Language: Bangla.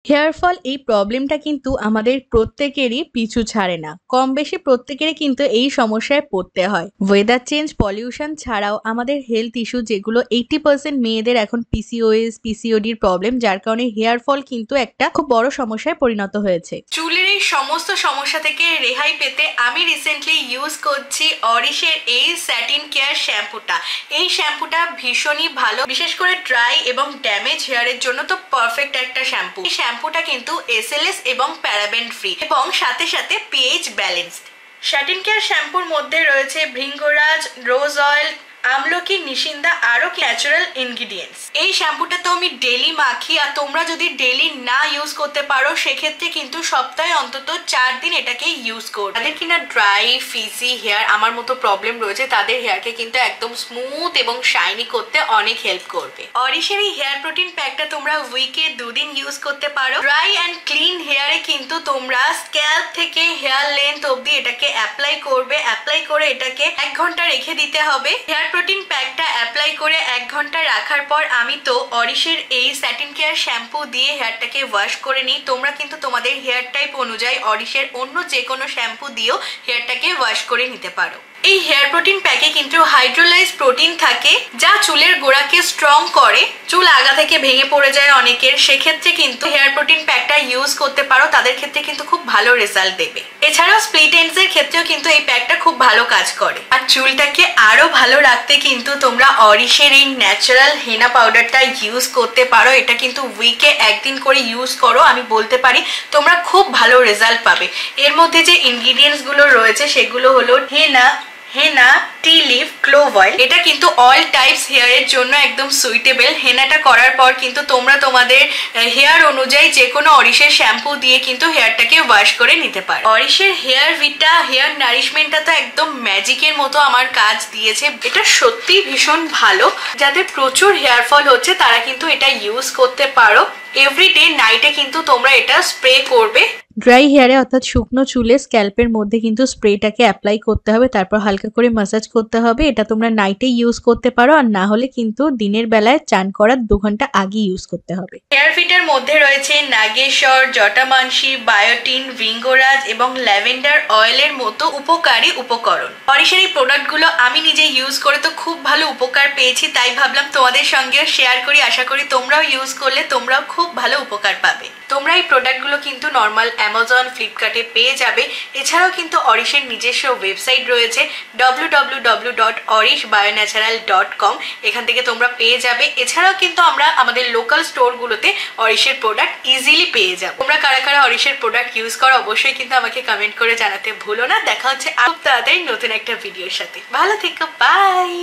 হেয়ার ফল এই প্রবলেমটা কিন্তু আমাদের প্রত্যেকেরই পিছু ছাড়ে না। কম বেশি প্রত্যেকেরই কিন্তু এই সমস্যায় পড়তে হয়। ওয়েদার চেঞ্জ, পলিউশন ছাড়াও আমাদের হেলথ ইস্যু যেগুলো 80% মেয়েদের এখন পিসিওএস, পিসিওডির প্রবলেম, যার কারণে হেয়ার ফল কিন্তু একটা খুব বড় সমস্যায় পরিণত হয়েছে। চুলের এই সমস্ত সমস্যা থেকে রেহাই পেতে আমি রিসেন্টলি ইউজ করছি অরিশের এই স্যাটিন কেয়ার শ্যাম্পুটা। এই শ্যাম্পুটা ভীষণই ভালো, বিশেষ করে ড্রাই এবং ড্যামেজ হেয়ারের জন্য তো পারফেক্ট একটা শ্যাম্পু। শ্যাম্পুটা কিন্তু এসএলএস এবং প্যারাবেন ফ্রি এবং সাথে সাথে পিএইচ ব্যালেন্সড। স্যাটিন কেয়ার শ্যাম্পুর মধ্যে রয়েছে ভৃঙ্গরাজ, রোজ অয়েল, আমলকি, নিশিন্দা, আরো ন্যাচারাল ইনগ্রিডিয়েন্টস। এই শ্যাম্পুটা তো আমি ডেলি মাখি, আর তোমরা যদি ডেলি না ইউজ করতে পারো সেক্ষেত্রে কিন্তু সপ্তাহে অন্তত 4 দিন এটাকে ইউজ করবে। তাদের কিনা ড্রাই ফিজি হেয়ার আমার মতো প্রবলেম রয়েছে, তাদের হেয়ারকে কিন্তু একদম স্মুথ এবং শাইনি করতে অনেক হেল্প করবে। অরিশের এই হেয়ার প্রোটিন প্যাকটা তোমরা উইকে 2 দিন ইউজ করতে পারো। ড্রাই অ্যান্ড ক্লিন হেয়ারে কিন্তু তোমরা স্ক্যাল্প থেকে হেয়ার লেন্থ অব্দি এটাকে অ্যাপ্লাই করবে। অ্যাপ্লাই করে এটাকে 1 ঘন্টা রেখে দিতে হবে। হেয়ার প্রোটিন প্যাকটা অ্যাপ্লাই করে 1 ঘন্টা রাখার পর আমি তো অরিশের এই স্যাটিন কেয়ার শ্যাম্পু দিয়ে হেয়ারটাকে ওয়াশ করে নিই। তোমরা কিন্তু তোমাদের হেয়ার টাইপ অনুযায়ী অরিশের অন্য যে কোনো শ্যাম্পু দিয়েও হেয়ারটাকে ওয়াশ করে নিতে পারো। এই হেয়ার প্রোটিন প্যাকে কিন্তু হাইড্রোলাইজ প্রোটিন থাকে, যা চুলের গোড়াকে স্ট্রং করে। চুল আগা থেকে ভেঙে পড়ে যায় অনেকের, সেক্ষেত্রে কিন্তু হেয়ার প্রোটিন প্যাকটা ইউজ করতে পারো, তাদের ক্ষেত্রে কিন্তু খুব ভালো রেজাল্ট দেবে। এছাড়াও স্প্লিট এন্ডস এর ক্ষেত্রেও কিন্তু এই প্যাকটা খুব ভালো কাজ করে। আর চুলটাকে আরো ভালো রাখতে কিন্তু তোমরা অরিশের এই ন্যাচারাল হেনা পাউডারটা ইউজ করতে পারো। এটা কিন্তু উইকে 1 দিন করে ইউজ করো, আমি বলতে পারি তোমরা খুব ভালো রেজাল্ট পাবে। এর মধ্যে যে ইনগ্রিডিয়েন্টস গুলো রয়েছে সেগুলো হলো হেনা, টি লিফ, ক্লোভ অয়েল। এটা কিন্তু অল টাইপস হেয়ারের জন্য একদম সুইটেবল। হেনাটা করার পর কিন্তু তোমরা তোমাদের হেয়ার অনুযায়ী যে কোনো অরিশের শ্যাম্পু দিয়ে কিন্তু হেয়ারটাকে ওয়াশ করে নিতে পারো। অরিশের হেয়ার ভিটা হেয়ার নারিশমেন্টটা তো একদম ম্যাজিকের মতো আমার কাজ দিয়েছে। এটা সত্যি ভীষণ ভালো। যাদের প্রচুর হেয়ার ফল হচ্ছে তারা কিন্তু এটা ইউজ করতে পারো। এভরিডে নাইটে কিন্তু তোমরা এটা স্প্রে করবে। ড্রাই হেয়ারে অর্থাৎ শুকনো চুলে স্ক্যাল্পের মধ্যে কিন্তু স্প্রেটাকে অ্যাপ্লাই করতে হবে, তারপর হালকা করে ম্যাসাজ করতে হবে। এটা তোমরা নাইটে ইউজ করতে পারো, আর না হলে কিন্তু দিনের বেলায় চান করার 2 ঘন্টা আগে ইউজ করতে হবে। হেয়ার ফিটার মধ্যে রয়েছে নাগেশ্বর, জটামানসি, বায়োটিন, ভৃঙ্গরাজ এবং ল্যাভেন্ডার অয়েলের মতো উপকারী উপকরণ। অরিশের এই প্রোডাক্টগুলো আমি নিজে ইউজ করে তো খুব ভালো উপকার পেয়েছি, তাই ভাবলাম তোমাদের সঙ্গেও শেয়ার করি। আশা করি তোমরাও ইউজ করলে তোমরাও খুব ভালো উপকার পাবে। তোমরা এই প্রোডাক্টগুলো কিন্তু নর্মাল অ্যামাজন, ফ্লিপকার্টে পেয়ে যাবে। এছাড়াও কিন্তু অরিশের নিজস্ব ওয়েবসাইট রয়েছে www.orishbionatural.com, এখান থেকে তোমরা পেয়ে যাবে। এছাড়াও কিন্তু আমরা আমাদের লোকাল স্টোরগুলোতে অরিশের প্রোডাক্ট ইজিলি পেয়ে যাবো। তোমরা কারা কারা অরিশের প্রোডাক্ট ইউজ করো অবশ্যই কিন্তু আমাকে কমেন্ট করে জানাতে ভুলো না। দেখা হচ্ছে খুব তাড়াতাড়ি নতুন একটা ভিডিওর সাথে। ভালো থেকো, বাই।